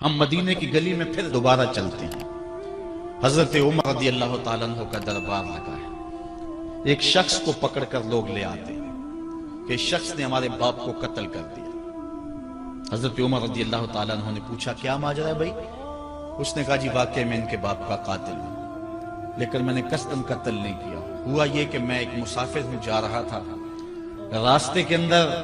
ہم مدینے کی گلی میں پھر دوبارہ چلتے ہیں۔ حضرت عمر رضی اللہ تعالیٰ عنہ کا دربار لگا ہے۔ ایک شخص کو پکڑ کر لوگ لے آتے ہیں کہ اس شخص نے ہمارے باپ کو قتل کر دیا۔ حضرت عمر رضی اللہ تعالیٰ عنہ نے پوچھا کیا ماجرا ہے بھائی؟ اس نے کہا جی واقعی میں ان کے باپ کا قاتل ہوں، لیکن میں نے قصداً قتل نہیں کیا۔ ہوا یہ کہ میں ایک مسافر ہوں، جا رہا تھا، راستے کے اندر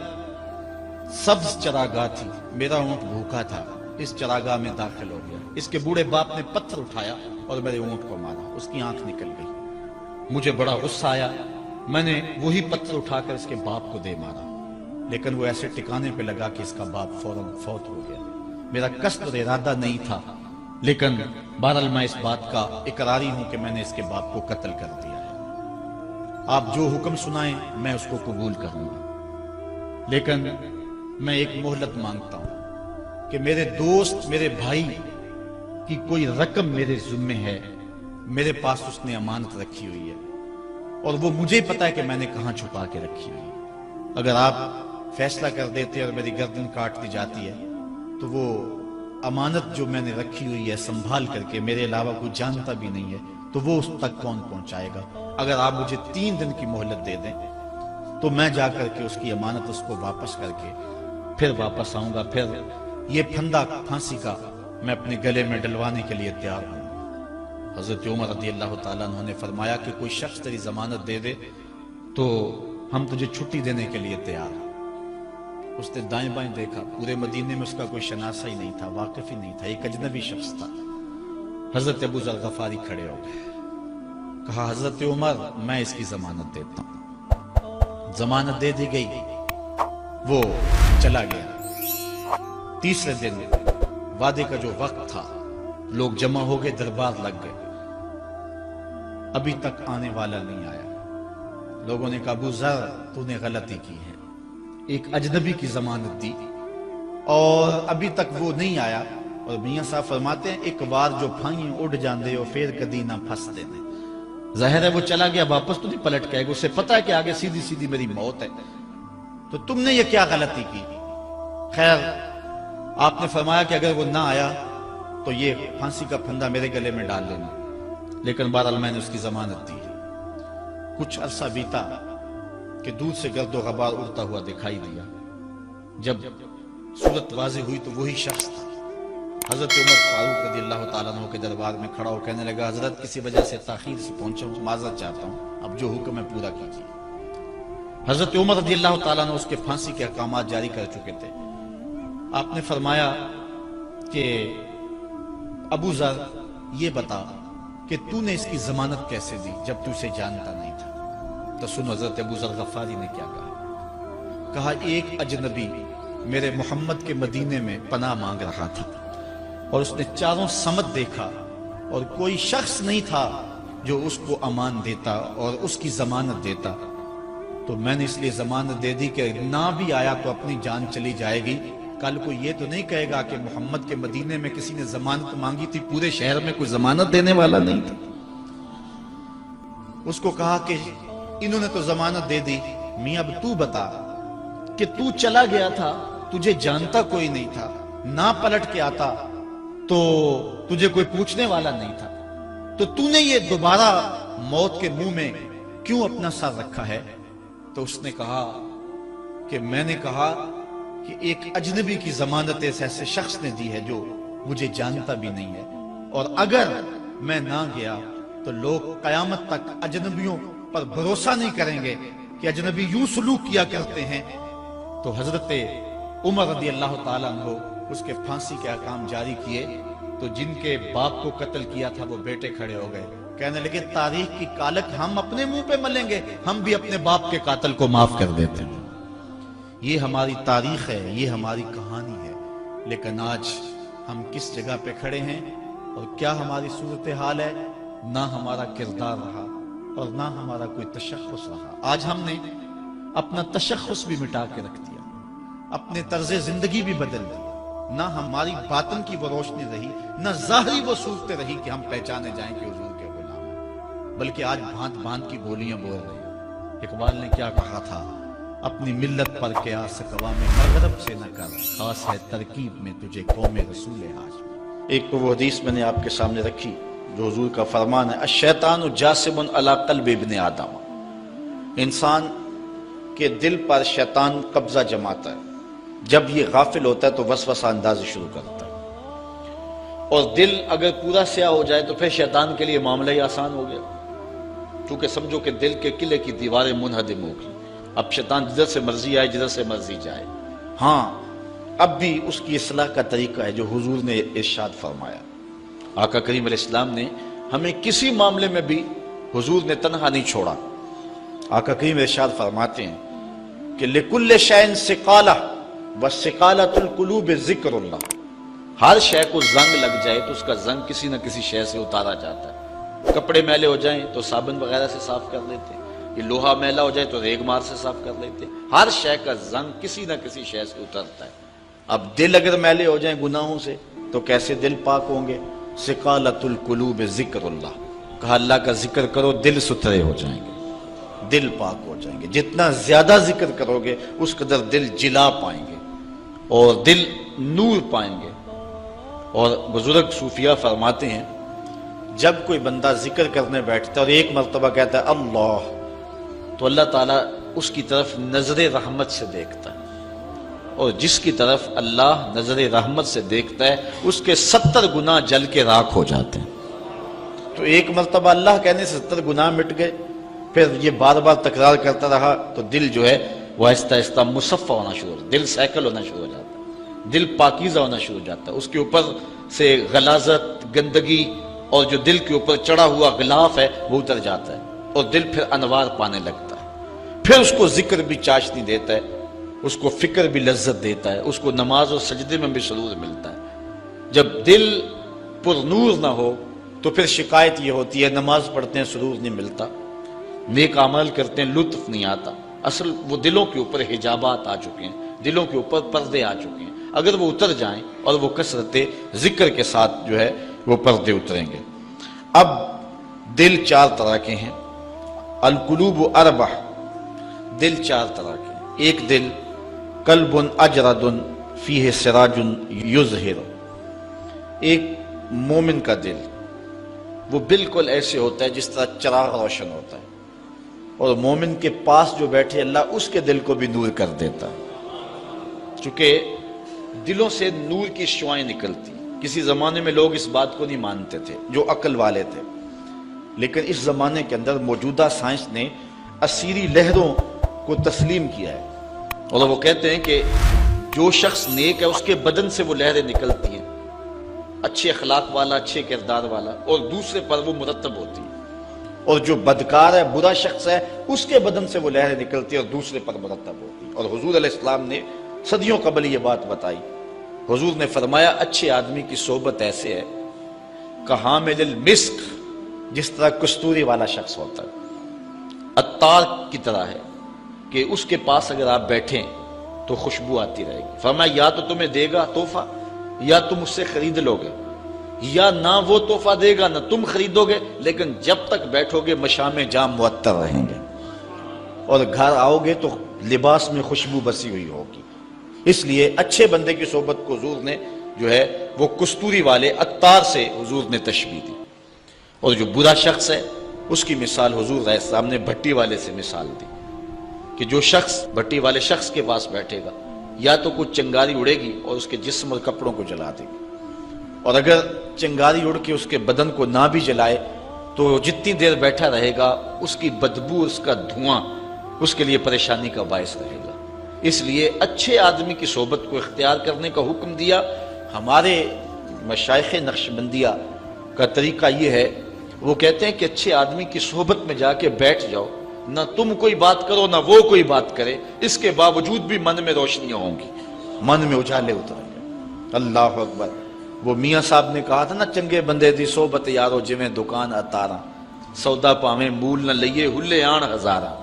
سبز چراگاہ تھی، میرا اونٹ بھوکا تھا، اس چراگاہ میں داخل ہو گیا۔ اس کے بوڑھے باپ نے پتھر اٹھایا اور میرے اونٹ کو مارا، اس کی آنکھ نکل گئی۔ مجھے بڑا غصہ آیا، میں نے وہی پتھر اٹھا کر اس کے باپ کو دے مارا، لیکن وہ ایسے ٹکانے پہ لگا کہ اس کا باپ فوراً فوت ہو گیا۔ میرا قصد اور ارادہ نہیں تھا، لیکن بہرحال میں اس بات کا اقراری ہوں کہ میں نے اس کے باپ کو قتل کر دیا ہے۔ آپ جو حکم سنائیں میں اس کو قبول کروں گا، لیکن میں ایک مہلت مانگتا ہوں کہ میرے دوست، میرے بھائی کی کوئی رقم میرے ذمہ ہے، میرے پاس اس نے امانت رکھی ہوئی ہے اور وہ مجھے پتا ہے کہ میں نے کہاں چھپا کے رکھی ہوئی ہے۔ اگر آپ فیصلہ کر دیتے اور میری گردن کاٹ دی جاتی ہے تو وہ امانت جو میں نے رکھی ہوئی ہے سنبھال کر کے، میرے علاوہ کوئی جانتا بھی نہیں ہے، تو وہ اس تک کون پہنچائے گا؟ اگر آپ مجھے 3 دن کی مہلت دے دیں تو میں جا کر کے اس کی امانت اس کو واپس کر کے پھر واپس آؤں گا، پھر یہ پھندا پھانسی کا میں اپنے گلے میں ڈلوانے کے لیے تیار ہوں۔ حضرت عمر رضی اللہ تعالیٰ عنہ نے فرمایا کہ کوئی شخص تیری ضمانت دے دے تو ہم تجھے چھٹی دینے کے لیے تیار ہیں۔ اس نے دائیں بائیں دیکھا، پورے مدینے میں اس کا کوئی شناسہ ہی نہیں تھا، واقف ہی نہیں تھا، ایک اجنبی شخص تھا۔ حضرت ابو ذر غفاری کھڑے ہو گئے، کہا حضرت عمر میں اس کی ضمانت دیتا ہوں۔ ضمانت دے دی گئی، وہ چلا گیا۔ تیسرے دن وعدے کا جو وقت تھا، لوگ جمع ہو گئے، دربار لگ گئے، ابھی تک آنے والا نہیں آیا۔ لوگوں نے کہا ابو ذر تو نے غلطی کی ہے، ایک اجنبی کی ضمانت دی اور ابھی تک وہ نہیں آیا۔ اور میاں صاحب فرماتے ہیں ایک بار جو پھائیں اڑ جاندے ہو پھر کدی نہ پھنستے نے۔ ظاہر ہے وہ چلا گیا، واپس تو نہیں پلٹ کے آئے گا، اسے پتا ہے کہ آگے سیدھی سیدھی میری موت ہے، تو تم نے یہ کیا غلطی کی؟ خیر آپ نے فرمایا کہ اگر وہ نہ آیا تو یہ پھانسی کا پھندا میرے گلے میں ڈال لینا، لیکن بہرحال میں نے اس کی ضمانت دی۔ کچھ عرصہ بیتا کہ دور سے گرد و غبار اڑتا ہوا دکھائی دیا۔ جب صورت واضح ہوئی تو وہی شخص تھا۔ حضرت عمر فاروق رضی اللہ تعالیٰ عنہ کے دربار میں کھڑا ہو کہنے لگا حضرت کسی وجہ سے تاخیر سے پہنچا ہوں، معذرت چاہتا ہوں، اب جو حکم ہے پورا کیجیے۔ حضرت عمر رضی اللہ تعالیٰ عنہ اس کے پھانسی کے احکامات جاری کر چکے تھے۔ آپ نے فرمایا کہ ابو ذر یہ بتا کہ تو نے اس کی ضمانت کیسے دی جب تو اسے جانتا نہیں تھا؟ تو سن حضرت ابو ذر غفاری نے کیا کہا۔ کہا ایک اجنبی میرے محمد کے مدینے میں پناہ مانگ رہا تھا اور اس نے چاروں سمت دیکھا اور کوئی شخص نہیں تھا جو اس کو امان دیتا اور اس کی ضمانت دیتا، تو میں نے اس لیے ضمانت دے دی کہ نہ بھی آیا تو اپنی جان چلی جائے گی، کل کو یہ تو نہیں کہے گا کہ محمد کے مدینے میں کسی نے ضمانت مانگی تھی، پورے شہر میں کوئی ضمانت دینے والا نہیں تھا۔ اس کو کہا کہ انہوں نے تو ضمانت دے دی، میاں اب تو بتا کہ تو چلا گیا تھا، تجھے جانتا کوئی نہیں تھا، نہ پلٹ کے آتا تو تجھے کوئی پوچھنے والا نہیں تھا، تو تو نے یہ دوبارہ موت کے منہ میں کیوں اپنا سر رکھا ہے؟ تو اس نے کہا کہ میں نے کہا کہ ایک اجنبی کی ضمانت ایسے شخص نے دی ہے جو مجھے جانتا بھی نہیں ہے، اور اگر میں نہ گیا تو لوگ قیامت تک اجنبیوں پر بھروسہ نہیں کریں گے کہ اجنبی یوں سلوک کیا کرتے ہیں۔ تو حضرت عمر رضی اللہ تعالیٰ عنہ اس کے پھانسی کے احکام جاری کیے، تو جن کے باپ کو قتل کیا تھا وہ بیٹے کھڑے ہو گئے، کہنے لگے تاریخ کی کالک ہم اپنے منہ پہ ملیں گے، ہم بھی اپنے باپ کے قاتل کو معاف کر دیتے ہیں۔ یہ ہماری تاریخ ہے، یہ ہماری کہانی ہے، لیکن آج ہم کس جگہ پہ کھڑے ہیں اور کیا ہماری صورتحال ہے؟ نہ ہمارا کردار رہا اور نہ ہمارا کوئی تشخص رہا۔ آج ہم نے اپنا تشخص بھی مٹا کے رکھ دیا، اپنے طرز زندگی بھی بدل دی، نہ ہماری باطن کی وہ روشنی رہی، نہ ظاہری وہ صورتیں رہی کہ ہم پہچانے جائیں کہ حضور کے غلام ہیں، بلکہ آج بھانت بھانت کی بولیاں بول رہے ہیں۔ اقبال نے کیا کہا تھا؟ اپنی ملت پر قیاس قوام مغرب سے نہ کر، خاص ہے ترکیب میں تجھے قوم رسول ہاشم۔ ایک تو وہ حدیث میں نے آپ کے سامنے رکھی جو حضور کا فرمان ہے، الشیطان جاسم علی قلب ابن آدم، انسان کے دل پر شیطان قبضہ جماتا ہے، جب یہ غافل ہوتا ہے تو وسوسہ اندازی شروع کرتا ہے، اور دل اگر پورا سیاہ ہو جائے تو پھر شیطان کے لیے معاملہ ہی آسان ہو گیا، کیونکہ سمجھو کہ دل کے قلعے کی دیواریں منہدم ہو گئی، اب شیطان جدھر سے مرضی آئے جدھر سے مرضی جائے۔ ہاں اب بھی اس کی اصلاح کا طریقہ ہے جو حضور نے ارشاد فرمایا۔ آقا کریم علیہ السلام نے ہمیں کسی معاملے میں بھی حضور نے تنہا نہیں چھوڑا۔ آقا کریم ارشاد فرماتے ہیں کہ لِكُلِّ شَيْءٍ سِقَالَةٌ وَسِقَالَةُ الْقُلُوبِ ذِكْرُ اللَّهِ، ہر شے کو زنگ لگ جائے تو اس کا زنگ کسی نہ کسی شے سے اتارا جاتا ہے، کپڑے میلے ہو جائیں تو صابن وغیرہ سے صاف کر لیتے، یہ لوہا میلا ہو جائے تو ریگ مار سے صاف کر لیتے، ہر شے کا زنگ کسی نہ کسی شے سے اترتا ہے۔ اب دل اگر میلے ہو جائیں گناہوں سے تو کیسے دل پاک ہوں گے؟ سقالۃ القلوب ذکر اللہ، کہا اللہ کا ذکر کرو دل ستھرے ہو جائیں گے، دل پاک ہو جائیں گے، جتنا زیادہ ذکر کرو گے اس قدر دل جلا پائیں گے اور دل نور پائیں گے۔ اور بزرگ صوفیہ فرماتے ہیں جب کوئی بندہ ذکر کرنے بیٹھتا ہے اور ایک مرتبہ کہتا ہے اللہ، تو اللہ تعالیٰ اس کی طرف نظر رحمت سے دیکھتا ہے، اور جس کی طرف اللہ نظر رحمت سے دیکھتا ہے اس کے 70 گناہ جل کے راکھ ہو جاتے ہیں۔ تو ایک مرتبہ اللہ کہنے سے 70 گناہ مٹ گئے، پھر یہ بار بار تکرار کرتا رہا تو دل جو ہے وہ آہستہ آہستہ مصفہ ہونا شروع ہو جاتا ہے، دل سیکل ہونا شروع ہو جاتا ہے، دل پاکیزہ ہونا شروع ہو جاتا ہے، اس کے اوپر سے غلاظت، گندگی اور جو دل کے اوپر چڑھا ہوا غلاف ہے وہ اتر جاتا ہے، اور دل پھر انوار پانے لگتا ہے، پھر اس کو ذکر بھی چاشنی دیتا ہے، اس کو فکر بھی لذت دیتا ہے، اس کو نماز اور سجدے میں بھی سرور ملتا ہے۔ جب دل پر نور نہ ہو تو پھر شکایت یہ ہوتی ہے نماز پڑھتے ہیں سرور نہیں ملتا، نیک عمل کرتے ہیں لطف نہیں آتا۔ اصل وہ دلوں کے اوپر حجابات آ چکے ہیں، دلوں کے اوپر پردے آ چکے ہیں، اگر وہ اتر جائیں اور وہ کثرت ذکر کے ساتھ جو ہے وہ پردے اتریں گے۔ اب دل 4 طرح کے ہیں، القلوب اربع، دل 4 طرح کے ہیں۔ ایک دل قلب اجرد فیہ سراج یظہر، ایک مومن کا دل وہ بالکل ایسے ہوتا ہے جس طرح چراغ روشن ہوتا ہے، اور مومن کے پاس جو بیٹھے اللہ اس کے دل کو بھی نور کر دیتا ہے، چونکہ دلوں سے نور کی شعائیں نکلتی۔ کسی زمانے میں لوگ اس بات کو نہیں مانتے تھے جو عقل والے تھے، لیکن اس زمانے کے اندر موجودہ سائنس نے اسیری لہروں کو تسلیم کیا ہے، اور وہ کہتے ہیں کہ جو شخص نیک ہے اس کے بدن سے وہ لہریں نکلتی ہیں، اچھے اخلاق والا، اچھے کردار والا، اور دوسرے پر وہ مرتب ہوتی ہیں، اور جو بدکار ہے، برا شخص ہے، اس کے بدن سے وہ لہریں نکلتی ہیں اور دوسرے پر مرتب ہوتی ہیں۔ اور حضور علیہ السلام نے صدیوں قبل یہ بات بتائی، حضور نے فرمایا اچھے آدمی کی صحبت ایسے ہے کحامل المسک، جس طرح کستوری والا شخص ہوتا ہے، عطار کی طرح ہے کہ اس کے پاس اگر آپ بیٹھیں تو خوشبو آتی رہے گی۔ فرمایا یا تو تمہیں دے گا تحفہ، یا تم اس سے خرید لو گے، یا نہ وہ تحفہ دے گا نہ تم خریدو گے، لیکن جب تک بیٹھو گے مشام جام معطر رہیں گے، اور گھر آؤ گے تو لباس میں خوشبو بسی ہوئی ہوگی۔ اس لیے اچھے بندے کی صحبت کو حضور نے جو ہے وہ کستوری والے عطار سے حضور نے تشبیہ دی، اور جو برا شخص ہے اس کی مثال حضور علیہ السلام نے بھٹی والے سے مثال دی کہ جو شخص بھٹی والے شخص کے پاس بیٹھے گا یا تو کچھ چنگاری اڑے گی اور اس کے جسم اور کپڑوں کو جلا دے گی، اور اگر چنگاری اڑ کے اس کے بدن کو نہ بھی جلائے تو جتنی دیر بیٹھا رہے گا اس کی بدبو، اس کا دھواں اس کے لیے پریشانی کا باعث رہے گا۔ اس لیے اچھے آدمی کی صحبت کو اختیار کرنے کا حکم دیا۔ ہمارے مشائخ نقشبندیہ کا طریقہ یہ ہے، وہ کہتے ہیں کہ اچھے آدمی کی صحبت میں جا کے بیٹھ جاؤ، نہ تم کوئی بات کرو نہ وہ کوئی بات کرے، اس کے باوجود بھی من میں روشنیاں ہوں گی، من میں اجالے اتریں گے۔ اللہ اکبر۔ وہ میاں صاحب نے کہا تھا نا، چنگے بندے دی صحبت یارو جویں دکان اتاراں، سودا پاویں مول نہ لئیے ہلے آن ہزاراں۔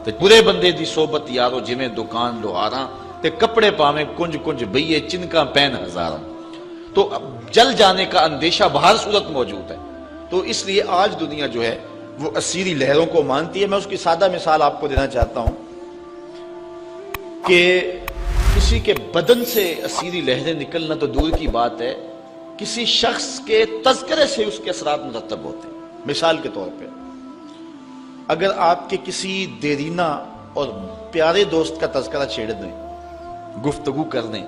تے برے بندے دی صحبت یارو جویں دکان لوہاراں، تے کپڑے پاویں کنج کنج بئیے چنکاں پین ہزاراں۔ تو جل جانے کا اندیشہ بہر صورت موجود ہے۔ تو اس لیے آج دنیا جو ہے وہ اسیری لہروں کو مانتی ہے۔ میں اس کی سادہ مثال آپ کو دینا چاہتا ہوں کہ کسی کے بدن سے اسیری لہریں نکلنا تو دور کی بات ہے، کسی شخص کے تذکرے سے اس کے اثرات مرتب ہوتے ہیں۔ مثال کے طور پہ اگر آپ کے کسی دیرینہ اور پیارے دوست کا تذکرہ چھیڑ دیں، گفتگو کر دیں،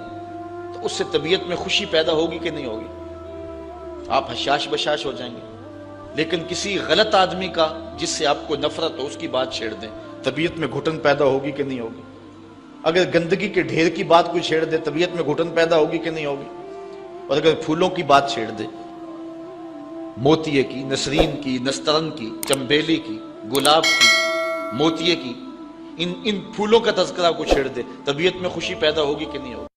تو اس سے طبیعت میں خوشی پیدا ہوگی کہ نہیں ہوگی؟ آپ حشاش بشاش ہو جائیں گے۔ لیکن کسی غلط آدمی کا جس سے آپ کو نفرت ہو، اس کی بات چھیڑ دیں، طبیعت میں گھٹن پیدا ہوگی کہ نہیں ہوگی؟ اگر گندگی کے ڈھیر کی بات کوئی چھیڑ دے، طبیعت میں گھٹن پیدا ہوگی کہ نہیں ہوگی؟ اور اگر پھولوں کی بات چھیڑ دے، موتیے کی، نسرین کی، نسترن کی، چمبیلی کی، گلاب کی، موتیے کی، ان پھولوں کا تذکرہ کو چھیڑ دے، طبیعت میں خوشی پیدا ہوگی کہ نہیں ہوگی؟